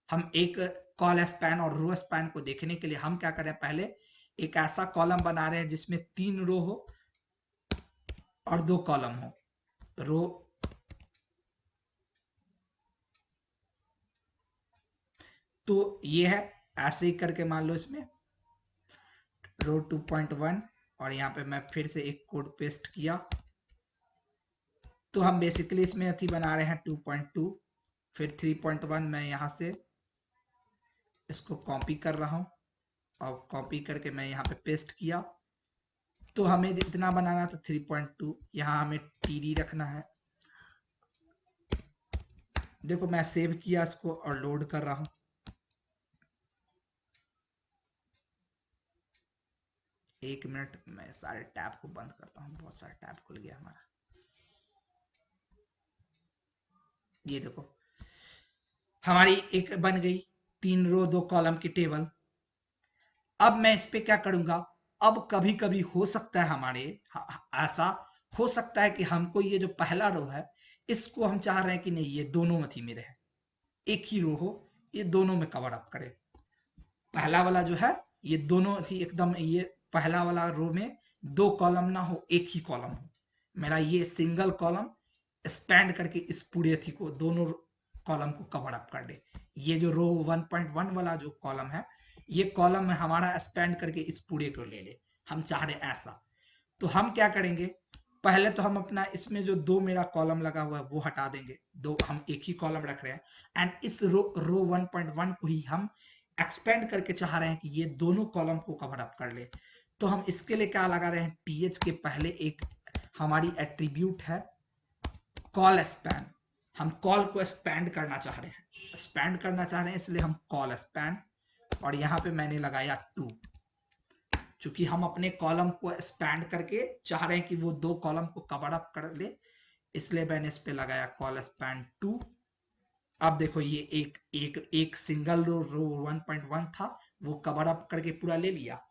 हम एक call span और रो स्पैन को देखने के लिए हम क्या करें, पहले एक ऐसा कॉलम बना रहे हैं जिसमें 3 रो हो और 2 कॉलम हो। रो तो ये है, ऐसे ही करके मान लो इसमें रो 2.1 और यहाँ पे मैं फिर से एक कोड पेस्ट किया। तो हम बेसिकली इसमें अथी बना रहे हैं 2.2, फिर 3.1 मैं यहाँ से इसको कॉपी कर रहा हूँ और कॉपी करके मैं यहाँ पे पेस्ट किया। तो हमें जितना बनाना था 3.2, यहाँ हमें टीडी रखना है। देखो मैं सेव किया इसको और लोड कर रहा हूँ। एक मिनट, मैं सारे टैब को बंद करता हूँ, बहुत सारे टैब खुल गया हमारा। ये देखो हमारी एक बन गई 3 रो 2 कॉलम की टेबल। अब मैं इस पे क्या करूंगा, अब कभी कभी हो सकता है हमारे ऐसा हो सकता है कि हमको ये जो पहला रो है इसको हम चाह रहे हैं कि नहीं ये दोनों मथी में रहे, एक ही रो हो, ये दोनों में कवर अप करे। पहला वाला जो है ये दोनों थी एकदम, ये पहला वाला रो में 2 कॉलम ना हो, एक ही कॉलम हो। मेरा ये सिंगल कॉलम स्पैंड करके इस पूरे थी को दोनों कॉलम को कवर अप कर दे। ये जो रो 1.1 वाला जो कॉलम है, ये कॉलम में हमारा स्पैंड करके इस पूरे को ले ले, हम चाह रहे ऐसा। तो हम क्या करेंगे, पहले तो हम अपना इसमें जो 2 मेरा कॉलम लगा हुआ है वो हटा देंगे, 2 हम एक ही कॉलम रख रहे हैं। एंड इस रो 1.1 को ही हम एक्सपेंड करके चाह रहे हैं कि ये दोनों कॉलम को कवर अप कर ले। तो हम इसके लिए क्या लगा रहे हैं, टीएच के पहले एक हमारी एट्रीब्यूट है कॉल स्पैन। हम कॉल को स्पैंड करना चाह रहे हैं, स्पैंड करना चाह रहे हैं, इसलिए हम कॉल स्पैन, और यहाँ पे मैंने लगाया 2। चूंकि हम अपने कॉलम को स्पैंड करके चाह रहे हैं कि वो 2 कॉलम को कवर अप कर ले, इसलिए मैंने इस पे लगाया कॉल स्पैन 2। अब देखो ये एक सिंगल रो 1.1 था, वो कवर अप करके पूरा ले लिया।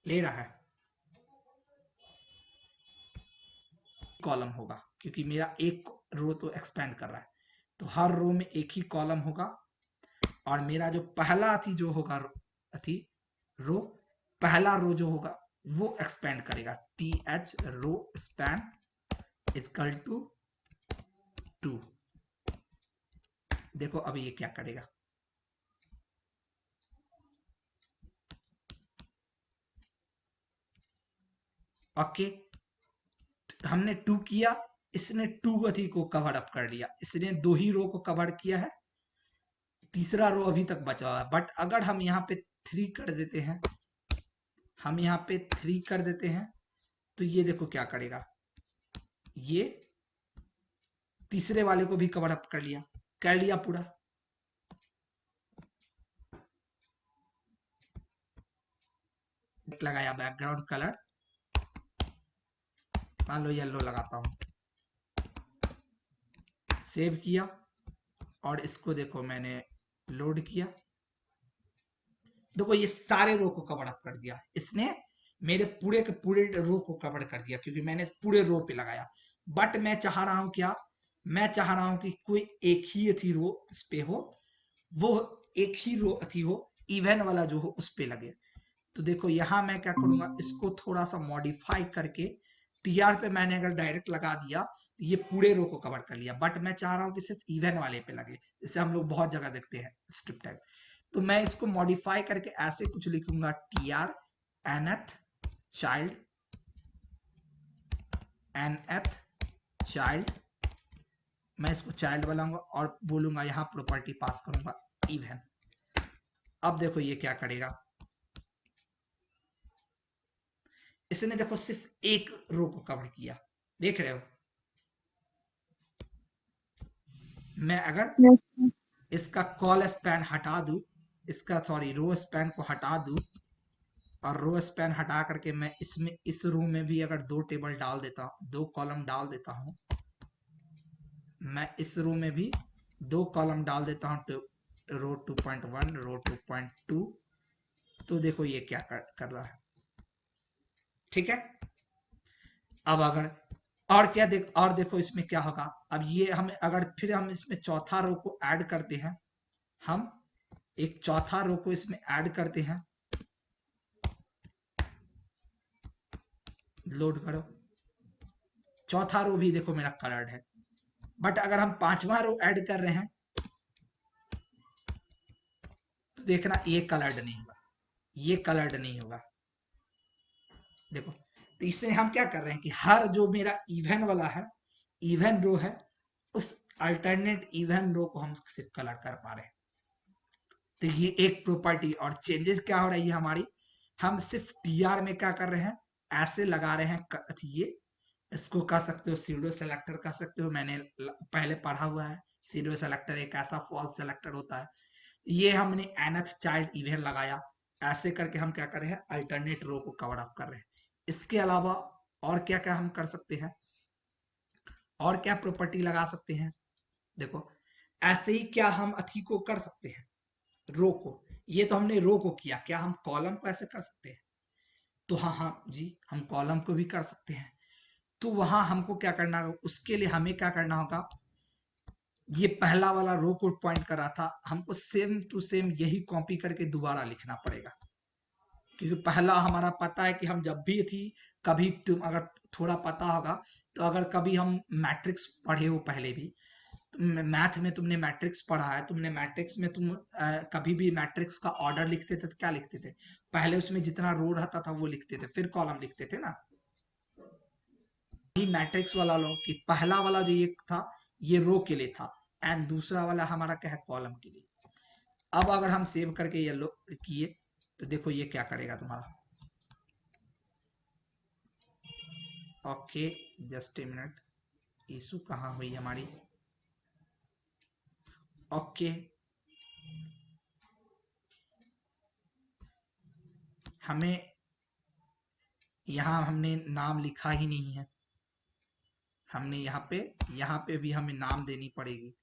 ले रहा है कॉलम होगा, क्योंकि मेरा एक रो तो एक्सपेंड कर रहा है, तो हर रो में एक ही कॉलम होगा। और मेरा जो पहला थी जो होगा थी रो, पहला रो जो होगा वो एक्सपेंड करेगा, T H row span is equal to 2। देखो अभी ये क्या करेगा, ओके हमने 2 किया, इसने 2 गति को कवर अप कर लिया, इसने 2 ही रो को कवर किया है, तीसरा रो अभी तक बचा हुआ है। बट अगर हम यहाँ पे 3 कर देते हैं, हम यहाँ पे 3 कर देते हैं, तो ये देखो क्या करेगा, ये तीसरे वाले को भी कवर अप कर लिया पूरा। लगाया बैकग्राउंड कलर, मान लो येलो लगाता हूं, सेव किया और इसको देखो मैंने लोड किया। देखो ये सारे रो को कवर अप कर दिया इसने, मेरे पूरे के पूरे रो को कवर कर दिया, क्योंकि मैंने पूरे रो पे लगाया। बट मैं चाह रहा हूं क्या, मैं चाह रहा हूं कि कोई एक ही अथी रो इस पे हो, वो एक ही रो अथी हो, इवन वाला जो हो उस पे लगे। तो देखो यहाँ मैं क्या करूंगा, इसको थोड़ा सा मॉडिफाई करके टीआर पे मैंने अगर डायरेक्ट लगा दिया तो ये पूरे रो को कवर कर लिया, बट मैं चाह रहा हूँ कि सिर्फ इवन वाले पे लगे, जैसे हम लोग बहुत जगह देखते हैं स्ट्रिप टैग। तो मैं इसको मॉडिफाई करके ऐसे कुछ लिखूंगा, TR nth child, nth child, मैं इसको चाइल्ड बनाऊंगा और बोलूंगा यहाँ प्रॉपर्टी पास करूंगा इवन। अब देखो ये क्या करेगा, इसने देखो सिर्फ एक रो को कवर किया, देख रहे हो। मैं अगर yes, इसका कॉल स्पैन हटा दूं, इसका सॉरी रो स्पैन को हटा दूं, और रो स्पैन हटा करके मैं इसमें इस रो में भी अगर 2 टेबल डाल देता हूं, 2 कॉलम डाल देता हूं, मैं इस रो में भी 2 कॉलम डाल देता हूं, रो 2.1 रो 2.2। तो देखो ये क्या कर रहा है, ठीक है। अब अगर और क्या और देखो इसमें क्या होगा। अब ये हम अगर फिर हम इसमें चौथा रो को ऐड करते हैं, हम एक चौथा रो को इसमें ऐड करते हैं, लोड करो। चौथा रो भी देखो मेरा कलर्ड है, बट अगर हम पांचवा रो ऐड कर रहे हैं तो देखना ये कलर्ड नहीं होगा, ये कलर्ड नहीं होगा। देखो, तो इससे हम क्या कर रहे हैं कि हर जो मेरा इवन वाला है, इवन रो है, उस अल्टरनेट इवन रो को हम सिर्फ कलर कर पा रहे हैं। तो ये एक प्रॉपर्टी। और चेंजेस क्या हो रही है हमारी, हम सिर्फ टीआर में क्या कर रहे हैं, ऐसे लगा रहे हैं ये, इसको कह सकते हो सीडो सेलेक्टर कह सकते हो, मैंने पहले पढ़ा हुआ है। सीडो सेलेक्टर एक ऐसा फॉल्स सेलेक्टर होता है। ये हमने nth चाइल्ड इवेंट लगाया, ऐसे करके हम क्या कर रहे हैं, अल्टरनेट रो को कवर अप कर रहे हैं। इसके अलावा और क्या क्या हम कर सकते हैं, और क्या प्रॉपर्टी लगा सकते हैं। देखो, ऐसे ही क्या हम अथी को कर सकते हैं, रो को। ये तो हमने रो को किया, क्या हम कॉलम को ऐसे कर सकते हैं? तो हाँ हाँ जी, हम कॉलम को भी कर सकते हैं। तो वहां हमको क्या करना होगा, उसके लिए हमें क्या करना होगा, ये पहला वाला रो को पॉइंट कर रहा था, हमको सेम टू सेम यही कॉपी करके दोबारा लिखना पड़ेगा। क्योंकि पहला हमारा पता है कि हम जब भी थी, कभी तुम अगर थोड़ा पता होगा, तो अगर कभी हम मैट्रिक्स पढ़े हो पहले भी, मैथ में तुमने मैट्रिक्स पढ़ा है, तुमने मैट्रिक्स में तुम कभी भी मैट्रिक्स का ऑर्डर लिखते थे तो क्या लिखते थे, पहले उसमें जितना रो रहता था वो लिखते थे, फिर कॉलम लिखते थे ना। ये मैट्रिक्स वाला लो कि पहला वाला जो ये था, ये रो के लिए था, एंड दूसरा वाला हमारा क्या है, कॉलम के लिए। अब अगर हम सेव करके ये लो किए, तो देखो ये क्या करेगा तुम्हारा। Okay, just a minute, issue कहाँ हुई हमारी। ओके, हमें यहाँ हमने नाम लिखा ही नहीं है, हमने यहाँ पे भी हमें नाम देनी पड़ेगी।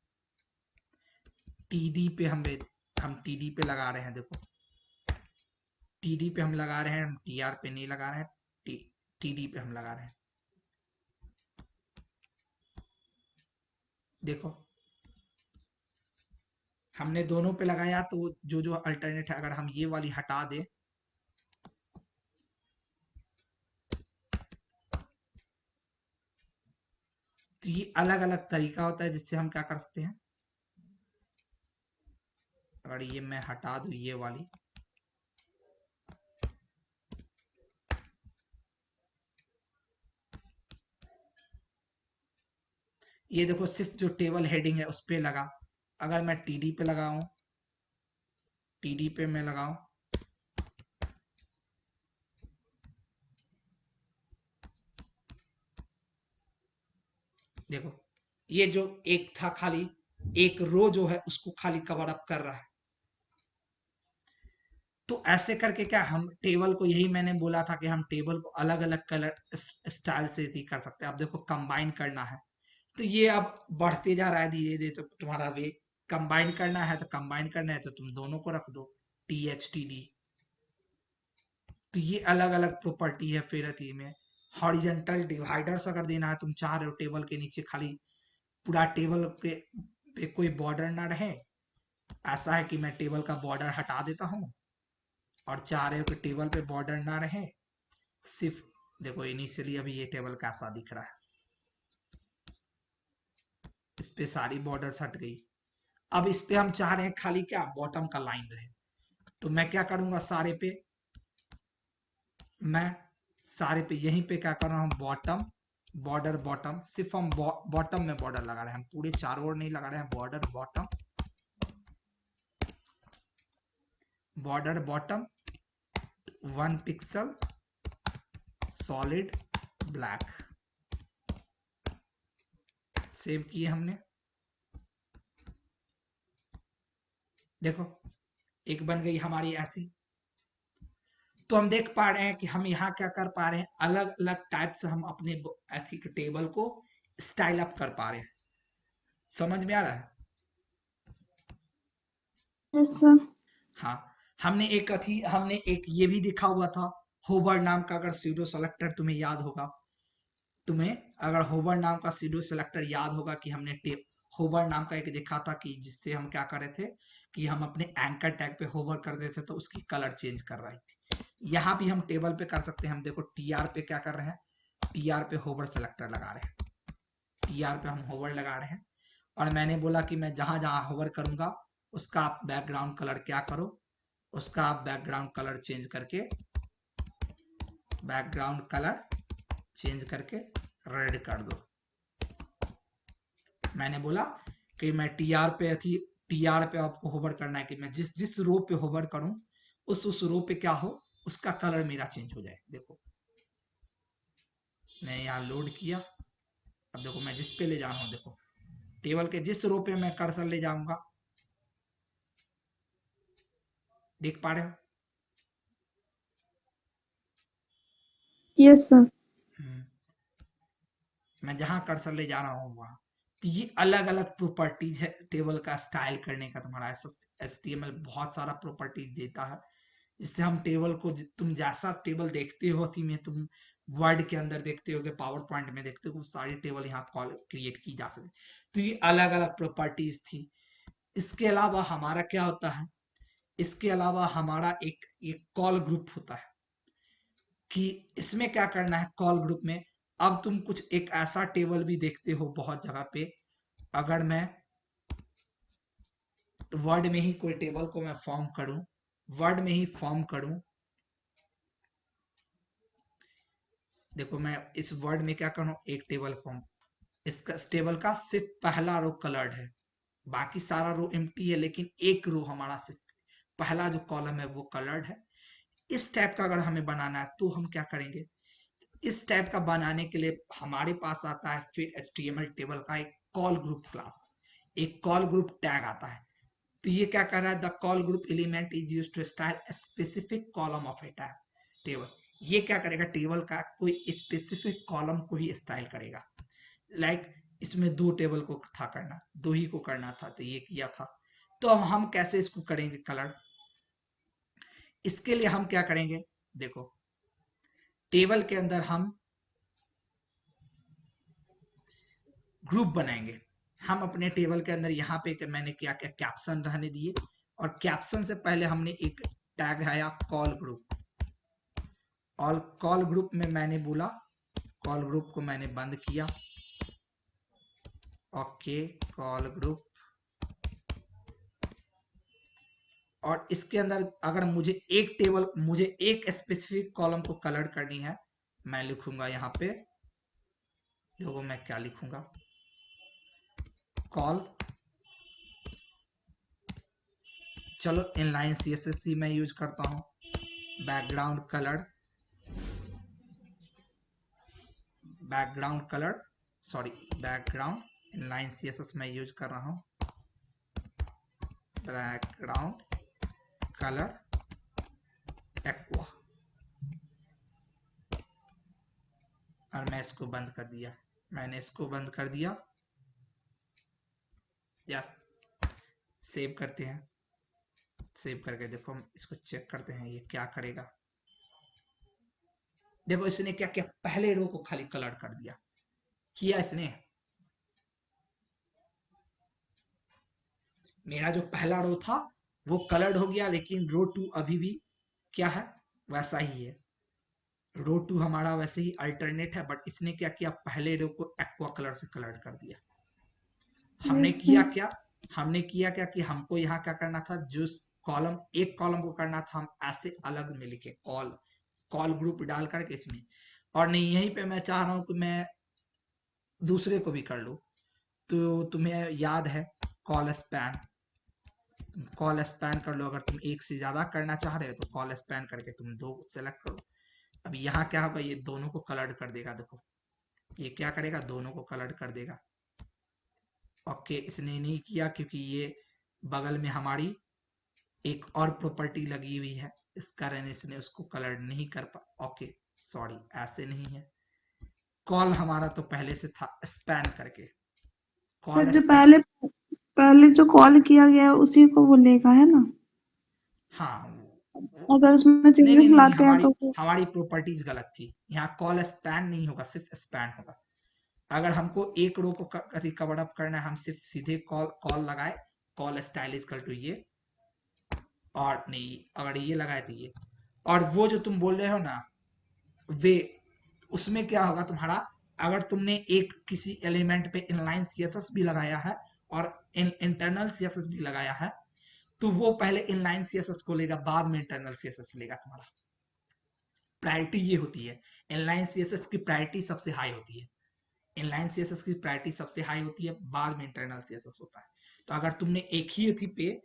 टीडी पे हम टीडी पे लगा रहे हैं, देखो टीडी पे हम लगा रहे हैं, हम टीआर पे नहीं लगा रहे हैं, टीडी पे हम लगा रहे हैं। देखो, हमने दोनों पे लगाया, तो जो जो अल्टरनेट है, अगर हम ये वाली हटा दें, तो ये अलग अलग तरीका होता है जिससे हम क्या कर सकते हैं। अगर ये मैं हटा दूं ये वाली, ये देखो सिर्फ जो टेबल हेडिंग है उस पे लगा। अगर मैं टीडी पे लगाऊं, टीडी पे मैं लगाऊं, देखो ये जो एक था खाली, एक रो जो है उसको खाली कवर अप कर रहा है। तो ऐसे करके क्या, हम टेबल को, यही मैंने बोला था कि हम टेबल को अलग अलग कलर स्टाइल से ही कर सकते हैं। अब देखो कंबाइन करना है, तो ये अब बढ़ते जा रहा है धीरे धीरे, तो तुम्हारा वे कंबाइन करना है, तो कंबाइन करना है तो तुम दोनों को रख दो, टी एच टी डी। तो ये अलग अलग प्रॉपर्टी है। फिर अथी में हॉरिजेंटल डिवाइडर्स अगर देना है, तुम चाह रहे हो टेबल के नीचे खाली पूरा टेबल के पे कोई बॉर्डर ना रहे, ऐसा है कि मैं टेबल का बॉर्डर हटा देता हूँ, और चाह रहे हो कि टेबल पे बॉर्डर ना रहे, सिर्फ देखो इनिशियली अभी ये टेबल कैसा दिख रहा है, इस पे सारी बॉर्डर हट गई। अब इस पे हम चाह रहे हैं खाली क्या, बॉटम का लाइन रहे, तो मैं क्या करूंगा, मैं सारे पे यहीं पे क्या कर रहा हूँ, बॉटम, बॉर्डर बॉटम, सिर्फ हम बॉटम में बॉर्डर लगा रहे हैं, हम पूरे चारों ओर नहीं लगा रहे हैं, border bottom, border bottom 1 pixel solid black. Save किए हमने, देखो एक बन गई हमारी ऐसी। तो हम देख पा रहे हैं कि हम यहाँ क्या कर पा रहे हैं, अलग अलग टाइप से हम अपने ऐसी टेबल को स्टाइल अप कर पा रहे हैं। समझ में आ रहा है। Yes sir. हाँ, हमने एक ये भी दिखा हुआ था, होवर नाम का, अगर सीडो सेलेक्टर तुम्हें याद होगा, तुम्हें अगर होवर नाम का सीडो सेलेक्टर याद होगा कि हमने होवर नाम का एक देखा था कि जिससे हम क्या कर रहे थे कि हम अपने एंकर टैग पे होवर कर देते थे तो उसकी कलर चेंज कर रही थी। यहाँ भी हम टेबल पे कर सकते हैं। हम देखो टीआर पे क्या कर रहे हैं, टीआर पे होवर सेलेक्टर लगा रहे हैं, टीआर पे हम होवर लगा रहे हैं और मैंने बोला कि मैं जहां जहां होवर करूंगा उसका आप बैकग्राउंड कलर क्या करो, उसका आप बैकग्राउंड कलर चेंज करके, बैकग्राउंड कलर चेंज करके रेड कर दो। मैंने बोला कि मैं टीआर पे थी, टीआर पे आपको होवर करना है कि मैं जिस जिस रो पे होवर करूं उस रो पे क्या हो उसका कलर मेरा चेंज हो जाए। देखो मैं यहाँ लोड किया, अब देखो मैं जिस पे ले जा रहा हूं, देखो टेबल के जिस रो पे मैं कर्सर ले जाऊंगा, देख पा रहे हो? Yes sir. मैं जहां कर्सर ले जा रहा हूँ वहां, तो ये अलग अलग प्रॉपर्टीज है टेबल का स्टाइल करने का। तुम्हारा HTML बहुत सारा प्रॉपर्टीज देता है जिससे हम टेबल को, तुम जैसा टेबल देखते हो में तुम वर्ड के अंदर देखते हो, पावर पॉइंट में देखते हो, सारी टेबल यहाँ कॉल क्रिएट की जा सकती। तो ये अलग अलग प्रॉपर्टीज थी। इसके अलावा हमारा क्या होता है, इसके अलावा हमारा एक कॉल ग्रुप होता है कि इसमें क्या करना है कॉल ग्रुप में। अब तुम कुछ एक ऐसा टेबल भी देखते हो बहुत जगह पे, अगर मैं वर्ड में ही कोई टेबल को मैं फॉर्म करूं, वर्ड में ही फॉर्म करूं, देखो मैं इस वर्ड में क्या करूं, एक टेबल फॉर्म, इसका टेबल का सिर्फ पहला रो कलर्ड है, बाकी सारा रो एम्प्टी है, लेकिन एक रो हमारा सिर्फ पहला जो कॉलम है वो कलर्ड है। इस टाइप का अगर हमें बनाना है तो हम क्या करेंगे, इस टाइप का बनाने के लिए हमारे पास आता है फिर HTML टेबल का एक कॉल ग्रुप क्लास, एक कॉल ग्रुप टैग आता है। तो ये क्या कर रहा है, the col group element is use to style specific column of a tag table. ये क्या करेगा, टेबल का कोई स्पेसिफिक कॉलम को ही स्टाइल करेगा। लाइक इसमें दो टेबल को था करना, दो ही को करना था तो ये किया था। तो अब हम कैसे इसको करेंगे कलर, इसके लिए हम क्या करेंगे, देखो टेबल के अंदर हम ग्रुप बनाएंगे। हम अपने टेबल के अंदर यहाँ पे मैंने क्या क्या कैप्शन रहने दिए, और कैप्शन से पहले हमने एक टैग आया कॉल ग्रुप, और कॉल ग्रुप में मैंने बोला, कॉल ग्रुप को मैंने बंद किया, ओके कॉल ग्रुप। और इसके अंदर अगर मुझे एक स्पेसिफिक कॉलम को कलर करनी है, मैं लिखूंगा यहाँ पे, देखो मैं क्या लिखूंगा, कॉल, चलो इनलाइन CSS मैं यूज करता हूं, background colour, background colour sorry background inline CSS मैं यूज कर रहा हूं, बैकग्राउंड कलर एक्वा, और मैं इसको बंद कर दिया, मैंने इसको बंद कर दिया। यस, सेव करते हैं, सेव करके देखो हम इसको चेक करते हैं ये क्या करेगा। देखो इसने क्या किया, पहले रो को खाली कलर कर दिया, किया इसने, मेरा जो पहला रो था वो कलर्ड हो गया, लेकिन रो 2 अभी भी क्या है, वैसा ही है। रो 2 हमारा वैसे ही अल्टरनेट है, बट इसने क्या किया, पहले रो को एक्वा कलर से कलर्ड कर दिया। हमने यस किया सर। क्या, हमने किया क्या कि हमको यहाँ क्या करना था, जो कॉलम, एक कॉलम को करना था हम ऐसे अलग में लिखे, कॉल, कॉल ग्रुप डाल करके इसमें, और नहीं यहीं पे मैं चाह रहा हूं कि मैं दूसरे को भी कर लूं। तो तुम्हें याद है कॉल स्पैन, कॉल स्पैन कर लो, अगर तुम एक से ज्यादा करना चाह रहे हो तो कॉल स्पैन करके तुम दो सेलेक्ट करो। अब यहाँ क्या होगा, ये दोनों को कलर्ड कर देगा, देखो ये क्या करेगा, दोनों को कलर्ड कर देगा। ओके इसने नहीं किया क्योंकि ये बगल में हमारी एक और प्रॉपर्टी लगी हुई है, इस कारण इसने उसको कलर नहीं कर पा, ओके सॉरी ऐसे नहीं है, कॉल हमारा तो पहले से था स्पैन करके, सर कॉल जो स्पैन, पहले पहले जो कॉल किया गया है उसी को वो लेगा है ना। हाँ वो अगर उसमें नहीं नहीं चेंजेस नहीं नहीं, लाते हैं हमारी तो फिर हमारी प्रॉपर्टीज गलत थी। यहाँ कॉल स्पैन नहीं होगा, सिर्फ स्पैन होगा। अगर हमको एक रो को कवर अप करना है, हम सिर्फ सीधे कॉल कॉल लगाए, कॉल स्टाइल इज टू ये, और नहीं अगर ये लगाए तो ये। और वो जो तुम बोल रहे हो ना, वे, उसमें क्या होगा तुम्हारा, अगर तुमने एक किसी एलिमेंट पे इनलाइन सीएसएस भी लगाया है और इंटरनल सीएसएस भी लगाया है, तो वो पहले इनलाइन सीएसएस को लेगा, बाद में इंटरनल सीएसएस लेगा तुम्हारा। प्रायोरिटी ये होती है, इनलाइन सीएसएस की प्रायोरिटी सबसे हाई होती है। इनलाइन सीएसएस की प्रायोरिटी सबसे हाई होती है, बाद में इंटरनल सीएसएस होता है। तो अगर तुमने एक ही थी पे,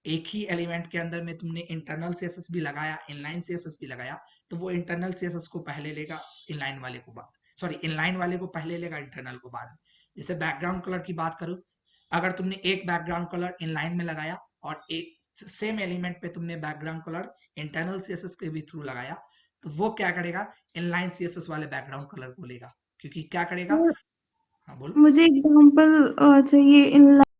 एक ही एलिमेंट के अंदर में तुमने इंटरनल सीएसएस भी लगाया, इनलाइन सीएसएस भी लगाया, तो वो इंटरनल सीएसएस को पहले लेगा, इनलाइन वाले को बाद, सॉरी इनलाइन वाले को पहले लेगा, इंटरनल को बाद में। जैसे बैकग्राउंड कलर की बात करूं, अगर तुमने एक बैकग्राउंड कलर इनलाइन में लगाया और एक सेम एलिमेंट पे तुमने बैकग्राउंड कलर इंटरनल सीएसएस के भी थ्रू लगाया, तो वो क्या करेगा, इनलाइन सीएसएस वाले बैकग्राउंड कलर को लेगा। क्योंकि क्या करेगा, और हाँ बोलो। मुझे एग्जांपल चाहिए इन